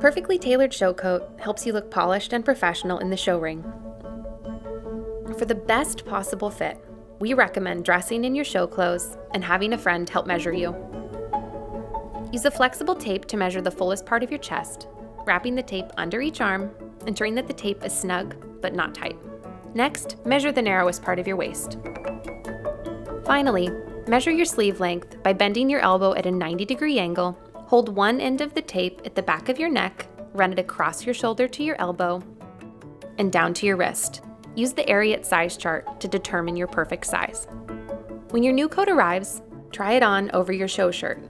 perfectly tailored show coat helps you look polished and professional in the show ring. For the best possible fit, we recommend dressing in your show clothes and having a friend help measure you. Use a flexible tape to measure the fullest part of your chest, wrapping the tape under each arm, ensuring that the tape is snug but not tight. Next, measure the narrowest part of your waist. Finally, measure your sleeve length by bending your elbow at a 90-degree angle. Hold one end of the tape at the back of your neck, run it across your shoulder to your elbow, and down to your wrist. Use the Ariat size chart to determine your perfect size. When your new coat arrives, try it on over your show shirt.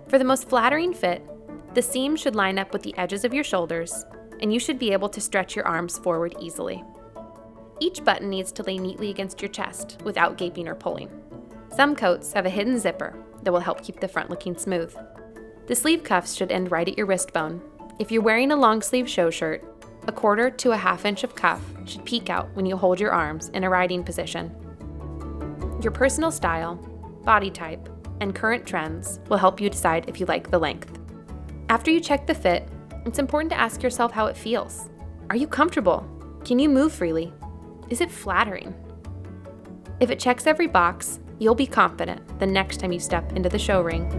For the most flattering fit, the seam should line up with the edges of your shoulders, and you should be able to stretch your arms forward easily. Each button needs to lay neatly against your chest without gaping or pulling. Some coats have a hidden zipper that will help keep the front looking smooth. The sleeve cuffs should end right at your wrist bone. If you're wearing a long sleeve show shirt, a 1/4 to a 1/2 inch of cuff should peek out when you hold your arms in a riding position. Your personal style, body type, and current trends will help you decide if you like the length. After you check the fit, it's important to ask yourself how it feels. Are you comfortable? Can you move freely? Is it flattering? If it checks every box, you'll be confident the next time you step into the show ring.